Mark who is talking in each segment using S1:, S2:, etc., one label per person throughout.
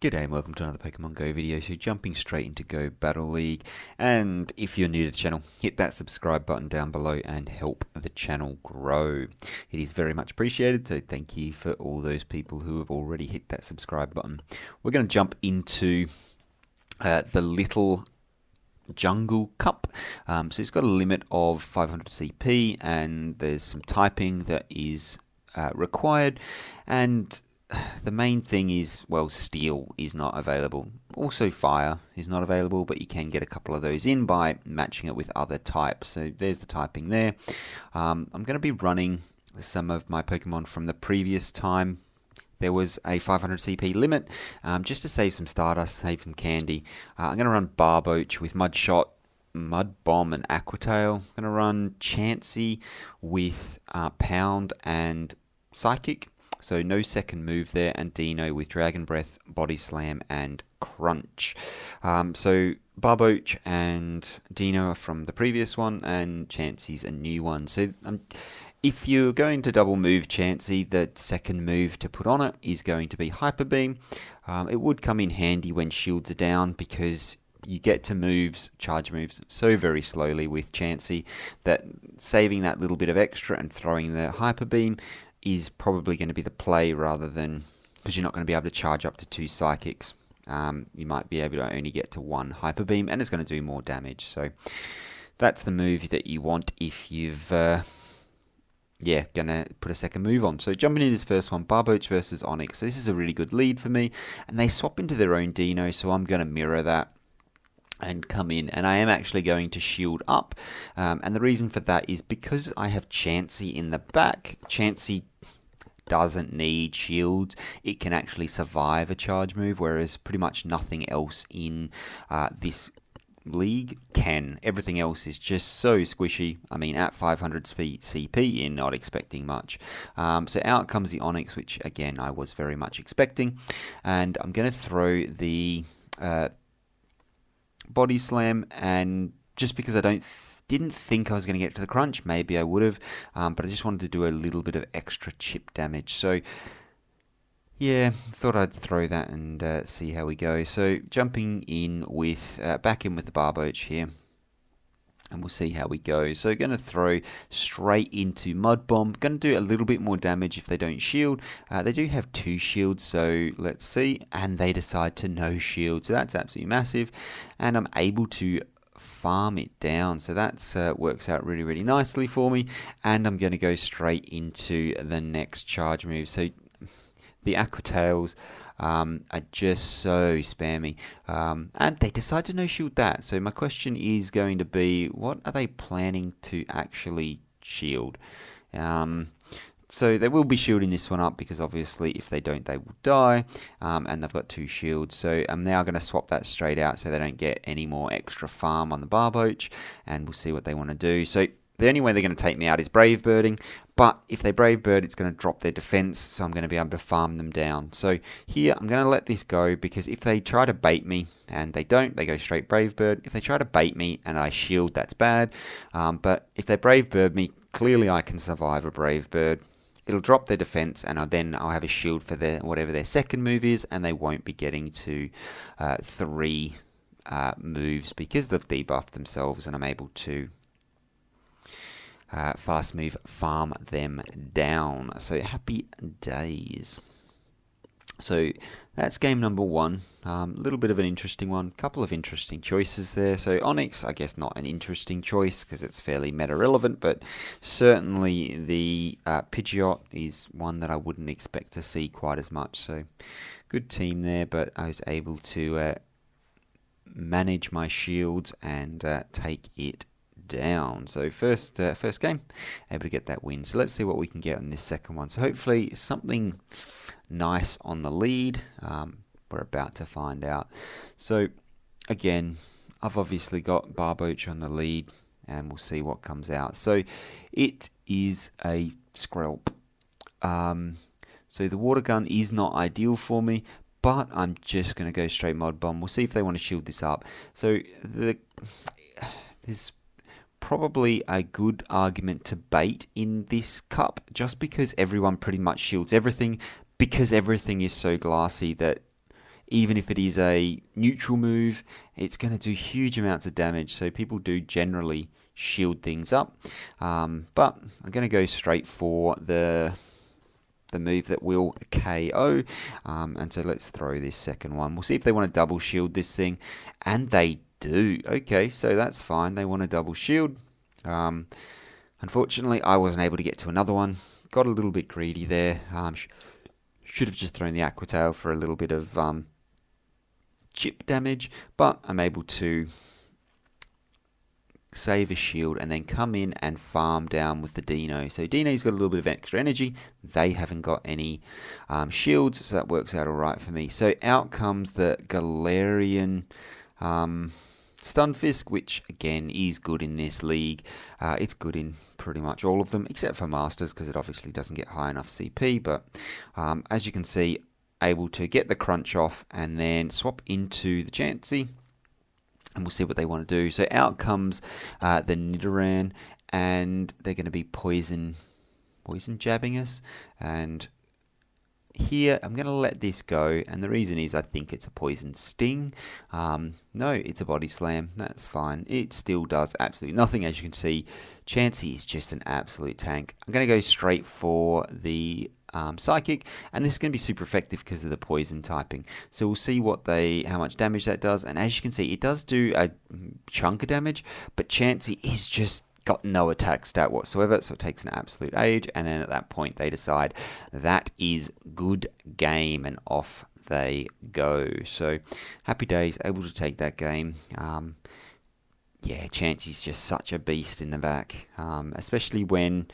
S1: G'day and welcome to another Pokemon Go video. So jumping straight into Go Battle League, and if you're new to the channel, hit that subscribe button down below and help the channel grow. It is very much appreciated, so thank you for all those people who have already hit that subscribe button. We're going to jump into the little Jungle Cup. So it's got a limit of 500 CP, and there's some typing that is required, and the main thing is, well, steel is not available. Also fire is not available, but you can get a couple of those in by matching it with other types. So there's the typing there. I'm going to be running some of my Pokemon from the previous time. There was a 500 CP limit, just to save some Stardust, save some candy. I'm going to run Barboche with Mud Shot, Mud Bomb, and Aqua Tail. I'm going to run Chansey with Pound and Psychic. So no second move there, and Dino with Dragon Breath, Body Slam, and Crunch. So Barboche and Dino are from the previous one, and Chansey's a new one. So if you're going to double move Chansey, the second move to put on it is going to be Hyper Beam. It would come in handy when shields are down, because you get to moves, charge moves, so very slowly with Chansey that saving that little bit of extra and throwing the Hyper Beam is probably going to be the play, rather than, because you're not going to be able to charge up to 2 Psychics. You might be able to only get to 1 Hyper Beam, and it's going to do more damage. So that's the move that you want if you've going to put a second move on. So jumping into this first one, Barboche versus Onyx. So this is a really good lead for me, and they swap into their own Dino, so I'm going to mirror that and come in, and I am actually going to shield up, and the reason for that is because I have Chansey in the back. Chansey doesn't need shields. It can actually survive a charge move, whereas pretty much nothing else in this league can. Everything else is just so squishy. I mean, at 500 CP, you're not expecting much. So out comes the Onyx, which again I was very much expecting, and I'm going to throw the Body Slam, and just because I didn't think I was going to get to the Crunch, maybe I would have, but I just wanted to do a little bit of extra chip damage. So yeah, thought I'd throw that and see how we go. So jumping in with back in with the Barboche here, and we'll see how we go. So going to throw straight into Mud Bomb. Going to do a little bit more damage if they don't shield. They do have 2 shields, so let's see. And they decide to no shield, so that's absolutely massive. And I'm able to farm it down, so that's works out really, really nicely for me. And I'm going to go straight into the next charge move. So the Aqua Tails are just so spammy, and they decide to no shield that. So my question is going to be, what are they planning to actually shield? So they will be shielding this one up, because obviously if they don't, they will die, and they've got 2 shields. So I'm now going to swap that straight out so they don't get any more extra farm on the Barboche, and we'll see what they want to do. So the only way they're going to take me out is Brave Birding, but if they Brave Bird, it's going to drop their defense, so I'm going to be able to farm them down. So here, I'm going to let this go, because if they try to bait me, and they don't, they go straight Brave Bird. If they try to bait me and I shield, that's bad. But if they Brave Bird me, clearly I can survive a Brave Bird. It'll drop their defense, and then I'll have a shield for whatever their second move is, and they won't be getting to 3 moves, because they've debuffed themselves, and I'm able to fast move farm them down. So happy days. So that's game number 1. A little bit of an interesting one. Couple of interesting choices there. So Onyx, I guess not an interesting choice, because it's fairly meta relevant, but certainly the Pidgeot is one that I wouldn't expect to see quite as much. So good team there, but I was able to manage my shields and take it down. So first game, able to get that win. So let's see what we can get on this second one. So hopefully something nice on the lead. We're about to find out. So again, I've obviously got Barboche on the lead, and we'll see what comes out. So it is a Skrelp. So the Water Gun is not ideal for me, but I'm just going to go straight Mud Bomb. We'll see if they want to shield this up. So there's probably a good argument to bait in this cup, just because everyone pretty much shields everything, because everything is so glassy that even if it is a neutral move, it's going to do huge amounts of damage. So people do generally shield things up. But I'm going to go straight for the move that will KO. And so let's throw this second one. We'll see if they want to double shield this thing. And they do. Okay, so that's fine. They want to double shield. Unfortunately, I wasn't able to get to another one. Got a little bit greedy there. Should have just thrown the Aqua Tail for a little bit of chip damage. But I'm able to save a shield and then come in and farm down with the Dino. So Dino's got a little bit of extra energy. They haven't got any shields, so that works out alright for me. So out comes the Galarian Stunfisk, which again is good in this league. It's good in pretty much all of them, except for Masters, because it obviously doesn't get high enough CP. But as you can see, able to get the crunch off and then swap into the Chansey. And we'll see what they want to do. So out comes the Nidoran, and they're going to be poison jabbing us. And here I'm going to let this go, and the reason is I think it's a poison sting. No, it's a body slam. That's fine. It still does absolutely nothing. As you can see, Chansey is just an absolute tank. I'm going to go straight for the Psychic, and this is going to be super effective because of the poison typing. So we'll see how much damage that does, and as you can see, it does do a chunk of damage, but Chansey is just got no attack stat whatsoever, so it takes an absolute age, and then at that point they decide that is good game, and off they go. So happy days, able to take that game. Yeah, Chansey's just such a beast in the back, especially when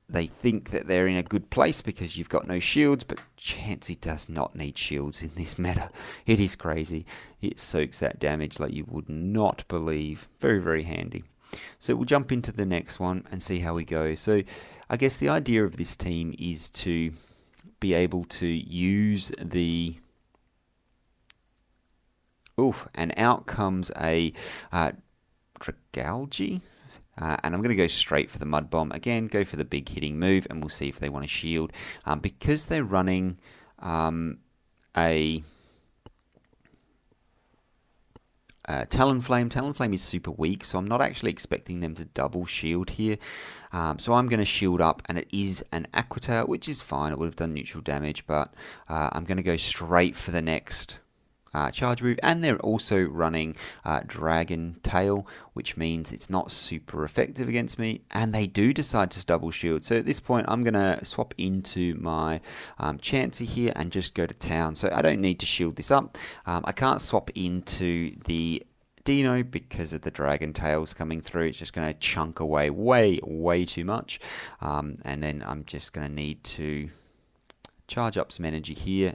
S1: they think that they're in a good place because you've got no shields, but Chansey does not need shields in this meta. It is crazy. It soaks that damage like you would not believe. Very, very handy. So we'll jump into the next one and see how we go. So I guess the idea of this team is to be able to use the... and out comes a Dragalge. And I'm going to go straight for the Mud Bomb. Again, go for the big hitting move, and we'll see if they want to shield. Because they're running a Talonflame. Talonflame is super weak, so I'm not actually expecting them to double shield here. So I'm going to shield up, and it is an Aqua Tail, which is fine. It would have done neutral damage, but I'm going to go straight for the next charge move, and they're also running Dragon Tail, which means it's not super effective against me, and they do decide to double shield. So at this point I'm going to swap into my Chansey here and just go to town, so I don't need to shield this up. I can't swap into the Dino because of the Dragon Tails coming through. It's just going to chunk away way too much, and then I'm just going to need to charge up some energy here.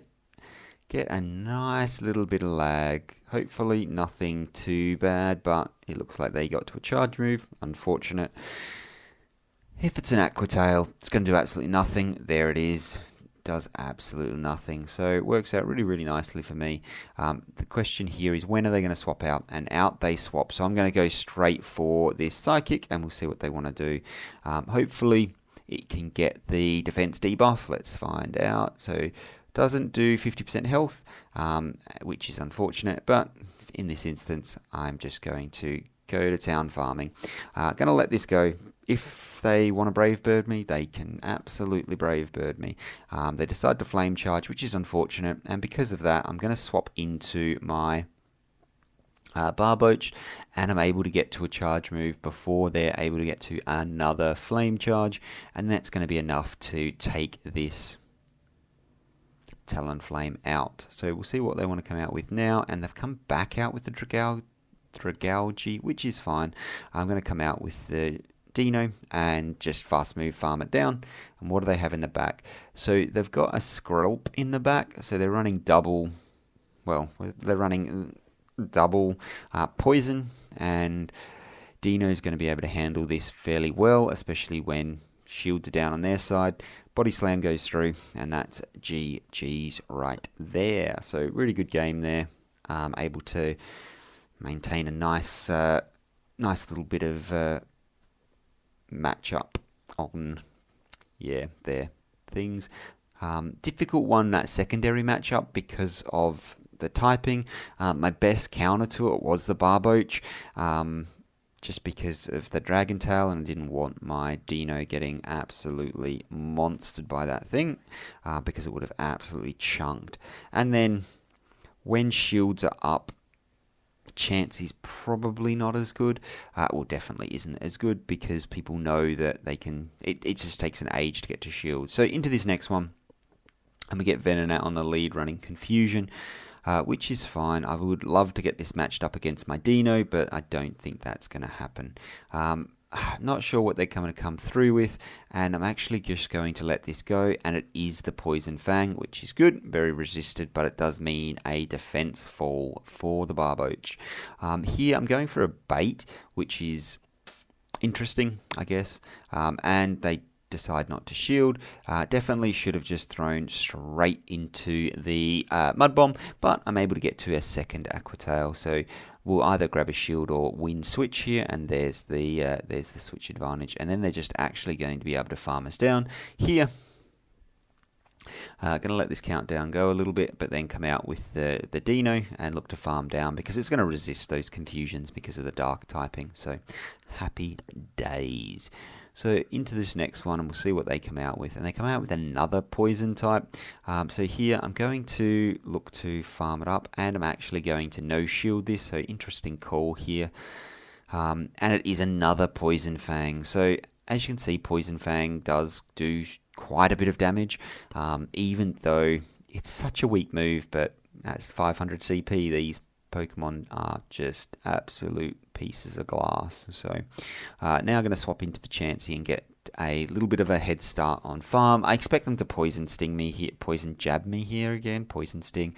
S1: Get a nice little bit of lag. Hopefully nothing too bad, but it looks like they got to a charge move. Unfortunate. If it's an Aqua Tail, it's going to do absolutely nothing. There it is. Does absolutely nothing. So it works out really, really nicely for me. The question here is, when are they going to swap out? And out they swap. So I'm going to go straight for this Psychic, and we'll see what they want to do. Hopefully it can get the defense debuff. Let's find out. So doesn't do 50% health, which is unfortunate, but in this instance, I'm just going to go to town farming. Going to let this go. If they want to Brave Bird me, they can absolutely Brave Bird me. They decide to Flame Charge, which is unfortunate, and because of that, I'm going to swap into my Barboche, and I'm able to get to a charge move before they're able to get to another Flame Charge, and that's going to be enough to take this Talonflame out. So we'll see what they want to come out with now, and they've come back out with the Dragalge, which is fine. I'm going to come out with the Dino and just fast move farm it down. And what do they have in the back? So they've got a Skrelp in the back, so they're running double poison, and Dino's going to be able to handle this fairly well, especially when shields are down on their side. Body Slam goes through, and that's GG's right there. So really good game there. Able to maintain a nice little bit of matchup on their things. Difficult one, that secondary matchup, because of the typing. My best counter to it was the Barboche, just because of the Dragon Tail, and I didn't want my Dino getting absolutely monstered by that thing, because it would have absolutely chunked. And then when shields are up, chance is probably not as good. Well, definitely isn't as good, because people know that they can. It just takes an age to get to shields. So into this next one, and we get Venonat on the lead, running Confusion, which is fine. I would love to get this matched up against my Dino, but I don't think that's going to happen. Not sure what they're going to come through with, and I'm actually just going to let this go, and it is the Poison Fang, which is good, very resisted, but it does mean a defense fall for the Barboche. Here I'm going for a bait, which is interesting, I guess, and they decide not to shield. Definitely should have just thrown straight into the Mud Bomb, but I'm able to get to a second Aqua Tail, so we'll either grab a shield or win switch here, and there's the switch advantage, and then they're just actually going to be able to farm us down here. Going to let this countdown go a little bit, but then come out with the Dino and look to farm down, because it's going to resist those confusions because of the dark typing. So happy days. So into this next one, and we'll see what they come out with. And they come out with another poison type. So here I'm going to look to farm it up, and I'm actually going to no shield this. So interesting call here. And it is another Poison Fang. So as you can see, Poison Fang does do quite a bit of damage, even though it's such a weak move. But that's 500 CP. These Pokemon are just absolute pieces of glass. So now I'm going to swap into the Chansey and get a little bit of a head start on farm. I expect them to Poison Sting me here, Poison Jab me here again, Poison Sting,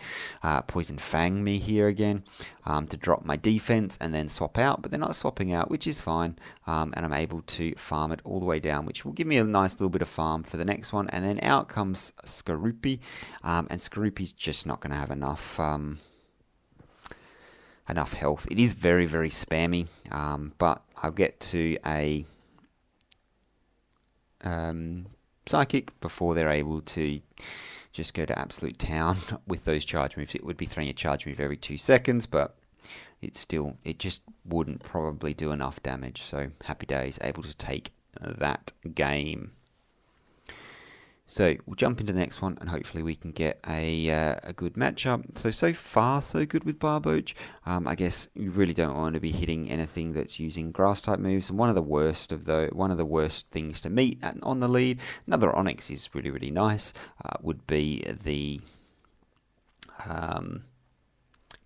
S1: Poison Fang me here again, to drop my defense and then swap out, but they're not swapping out, which is fine, and I'm able to farm it all the way down, which will give me a nice little bit of farm for the next one. And then out comes Skorupi, and Skorupi's just not going to have enough health. It is very, very spammy, but I'll get to a Psychic before they're able to just go to absolute town with those charge moves. It would be throwing a charge move every 2 seconds, but it just wouldn't probably do enough damage. So happy days, able to take that game. So we'll jump into the next one, and hopefully we can get a good matchup. So far, so good with Barboche. I guess you really don't want to be hitting anything that's using grass type moves. And one of the worst things to meet on the lead. Another Onyx is really, really nice. Would be the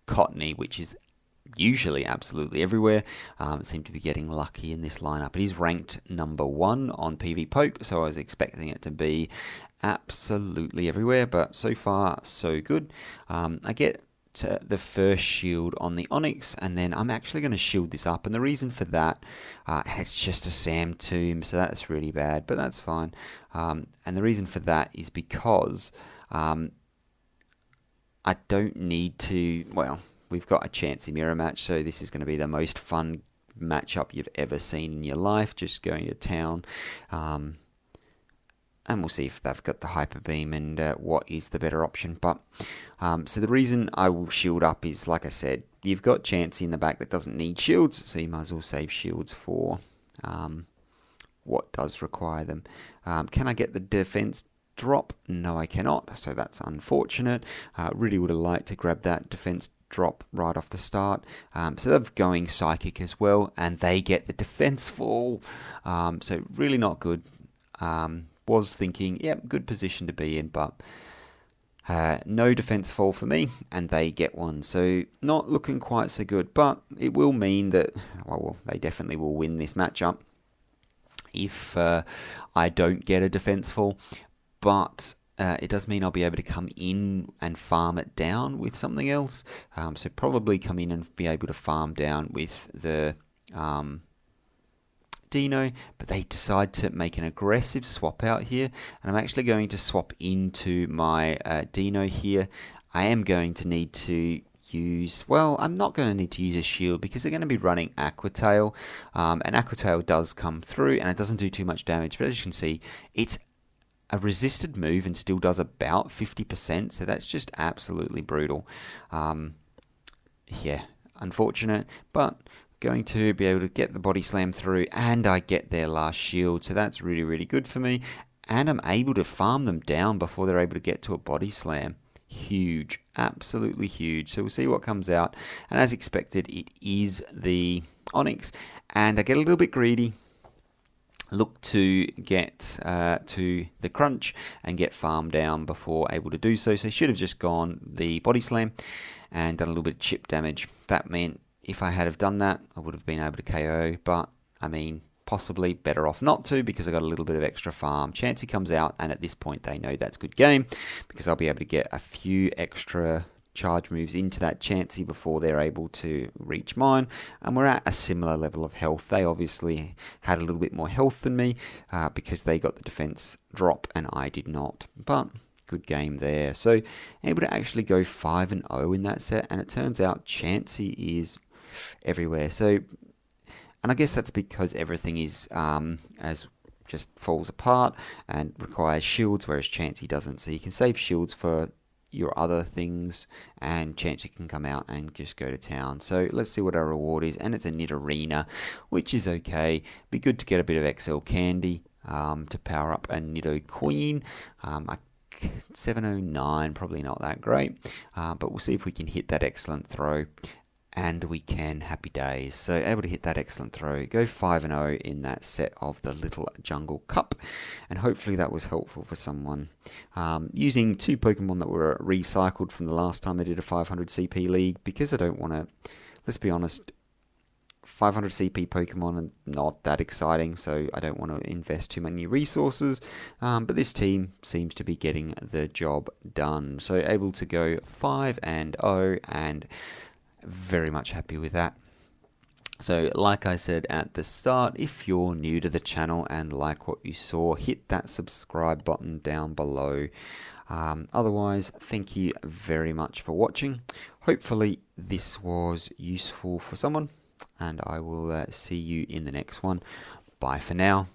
S1: Cottony, which is usually absolutely everywhere. Seem to be getting lucky in this lineup. It is ranked number 1 on PvPoke, so I was expecting it to be absolutely everywhere, but so far so good. I get the first shield on the Onyx, and then I'm actually going to shield this up, and the reason for that, it's just a Sam Tomb, so that's really bad, but that's fine. And the reason for that is because I don't need to, well, we've got a Chansey mirror match, so this is going to be the most fun matchup you've ever seen in your life, just going to town. And we'll see if they've got the Hyper Beam and what is the better option. But so the reason I will shield up is, like I said, you've got Chansey in the back that doesn't need shields, so you might as well save shields for what does require them. Can I get the defense drop? No, I cannot, so that's unfortunate. Really would have liked to grab that defense drop right off the start. So they're going Psychic as well, and they get the defense fall. So really not good. Was thinking, yep, good position to be in, but no defense fall for me, and they get one. So not looking quite so good, but it will mean that, well, they definitely will win this matchup if I don't get a defense fall. But it does mean I'll be able to come in and farm it down with something else. So probably come in and be able to farm down with the Dino, but they decide to make an aggressive swap out here, and I'm actually going to swap into my Dino here. I am going to need to use, well, I'm not going to need to use a shield because they're going to be running Aqua Tail, and Aqua Tail does come through and it doesn't do too much damage, but as you can see, it's a resisted move and still does about 50%, so that's just absolutely brutal. Yeah, unfortunate, but going to be able to get the body slam through, and I get their last shield, so that's really, really good for me, and I'm able to farm them down before they're able to get to a body slam. Huge, absolutely huge. So we'll see what comes out, and as expected, it is the Onyx, and I get a little bit greedy, look to get to the crunch and get farm down before able to do so. So should have just gone the body slam and done a little bit of chip damage. That meant if I had have done that, I would have been able to KO, but I mean, possibly better off not to, because I got a little bit of extra farm. Chansey comes out, and at this point they know that's good game, because I'll be able to get a few extra charge moves into that Chansey before they're able to reach mine, and we're at a similar level of health. They obviously had a little bit more health than me because they got the defense drop and I did not, but good game there. So able to actually go 5-0 in that set, and it turns out Chansey is everywhere. So, and I guess that's because everything is as just falls apart and requires shields, whereas Chansey doesn't. So you can save shields for your other things, and Chansey can come out and just go to town. So let's see what our reward is, and it's a Knit Arena, which is okay. Be good to get a bit of XL candy to power up a Nitto Queen. 709, probably not that great, but we'll see if we can hit that excellent throw. And we can, happy days. So able to hit that excellent throw, go 5-0 in that set of the Little Jungle Cup, and hopefully that was helpful for someone. Using 2 Pokemon that were recycled from the last time they did a 500 CP league, because I don't want to, let's be honest, 500 CP Pokemon are not that exciting, so I don't want to invest too many resources, but this team seems to be getting the job done. So able to go 5-0, and very much happy with that. So like I said at the start, if you're new to the channel and like what you saw, hit that subscribe button down below. Otherwise, thank you very much for watching. Hopefully this was useful for someone, and I will see you in the next one. Bye for now.